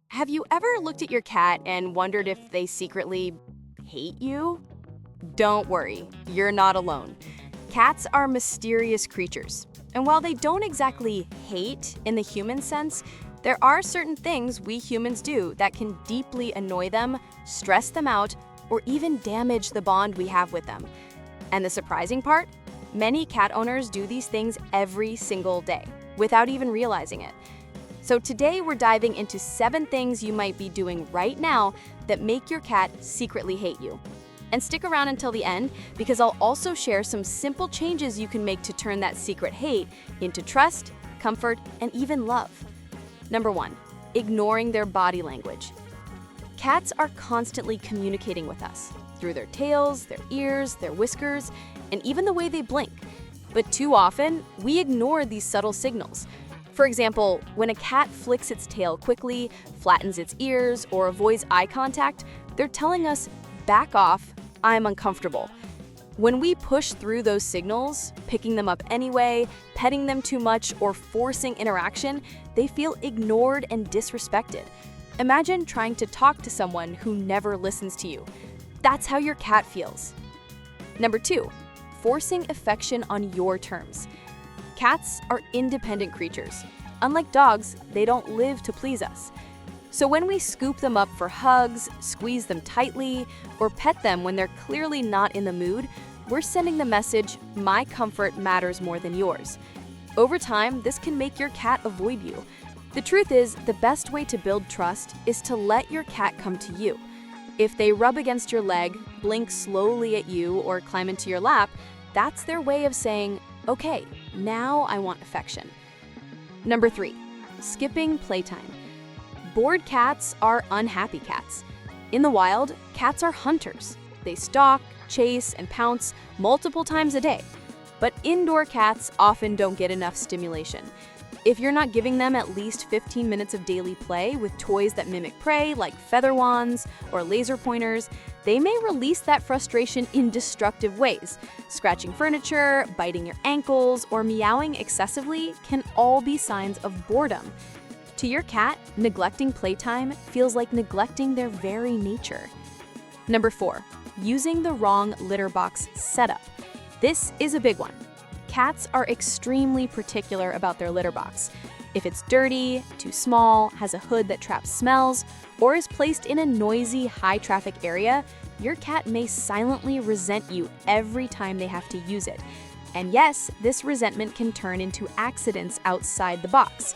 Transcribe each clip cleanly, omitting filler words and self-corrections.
Have you ever looked at your cat and wondered if they secretly hate you? Don't worry, you're not alone. Cats are mysterious creatures. And while they don't exactly hate in the human sense, there are certain things we humans do that can deeply annoy them, stress them out, or even damage the bond we have with them. And the surprising part? Many cat owners do these things every single day, without even realizing it. So today we're diving into 7 things you might be doing right now that make your cat secretly hate you. And stick around until the end because I'll also share some simple changes you can make to turn that secret hate into trust, comfort, and even love. Number 1, ignoring their body language. Cats are constantly communicating with us through their tails, their ears, their whiskers, and even the way they blink. But too often, we ignore these subtle signals. For example, when a cat flicks its tail quickly, flattens its ears, or avoids eye contact, they're telling us, back off, I'm uncomfortable. When we push through those signals, picking them up anyway, petting them too much, or forcing interaction, they feel ignored and disrespected. Imagine trying to talk to someone who never listens to you. That's how your cat feels. Number 2, forcing affection on your terms. Cats are independent creatures. Unlike dogs, they don't live to please us. So when we scoop them up for hugs, squeeze them tightly, or pet them when they're clearly not in the mood, we're sending the message, my comfort matters more than yours. Over time, this can make your cat avoid you. The truth is, the best way to build trust is to let your cat come to you. If they rub against your leg, blink slowly at you, or climb into your lap, that's their way of saying, okay, now I want affection. Number 3, skipping playtime. Bored cats are unhappy cats. In the wild, cats are hunters. They stalk, chase, and pounce multiple times a day. But indoor cats often don't get enough stimulation. If you're not giving them at least 15 minutes of daily play with toys that mimic prey, like feather wands or laser pointers, they may release that frustration in destructive ways. Scratching furniture, biting your ankles, or meowing excessively can all be signs of boredom. To your cat, neglecting playtime feels like neglecting their very nature. Number 4, using the wrong litter box setup. This is a big one. Cats are extremely particular about their litter box. If it's dirty, too small, has a hood that traps smells, or is placed in a noisy, high-traffic area, your cat may silently resent you every time they have to use it. And yes, this resentment can turn into accidents outside the box.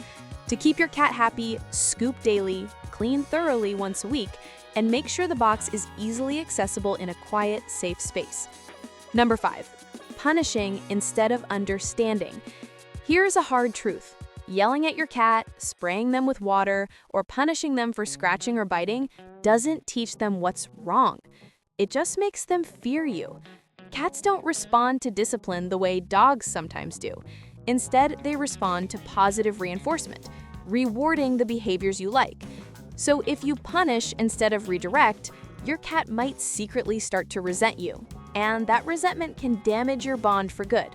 To keep your cat happy, scoop daily, clean thoroughly once a week, and make sure the box is easily accessible in a quiet, safe space. Number 5, punishing instead of understanding. Here's a hard truth. Yelling at your cat, spraying them with water, or punishing them for scratching or biting doesn't teach them what's wrong. It just makes them fear you. Cats don't respond to discipline the way dogs sometimes do. Instead, they respond to positive reinforcement, rewarding the behaviors you like. So if you punish instead of redirect, your cat might secretly start to resent you, and that resentment can damage your bond for good.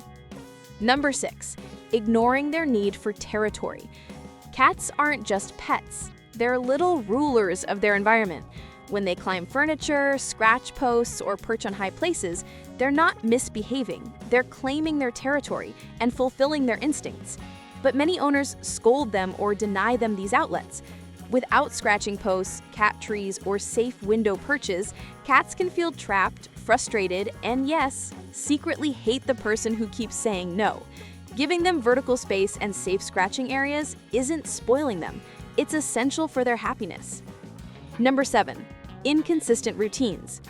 Number 6, ignoring their need for territory. Cats aren't just pets. They're little rulers of their environment. When they climb furniture, scratch posts, or perch on high places, they're not misbehaving. They're claiming their territory and fulfilling their instincts. But many owners scold them or deny them these outlets. Without scratching posts, cat trees, or safe window perches, cats can feel trapped, frustrated, and yes, secretly hate the person who keeps saying no. Giving them vertical space and safe scratching areas isn't spoiling them. It's essential for their happiness. Number 7, inconsistent routines.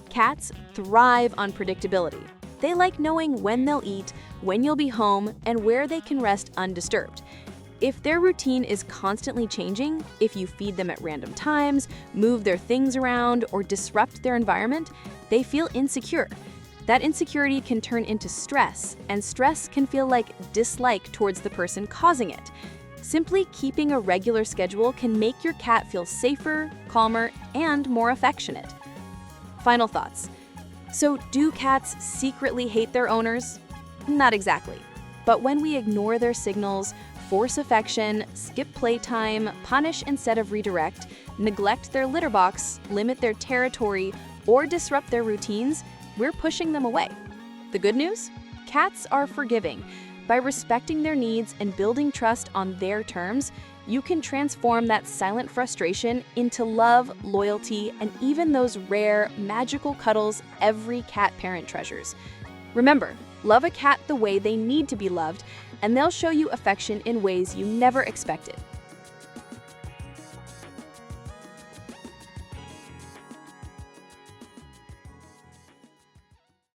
Cats thrive on predictability. They like knowing when they'll eat, when you'll be home, and where they can rest undisturbed. If their routine is constantly changing, if you feed them at random times, move their things around, or disrupt their environment, they feel insecure. That insecurity can turn into stress, and stress can feel like dislike towards the person causing it. Simply keeping a regular schedule can make your cat feel safer, calmer, and more affectionate. Final thoughts. So, do cats secretly hate their owners? Not exactly. But when we ignore their signals, force affection, skip playtime, punish instead of redirect, neglect their litter box, limit their territory, or disrupt their routines, we're pushing them away. The good news? Cats are forgiving. By respecting their needs and building trust on their terms, you can transform that silent frustration into love, loyalty, and even those rare, magical cuddles every cat parent treasures. Remember, love a cat the way they need to be loved, and they'll show you affection in ways you never expected.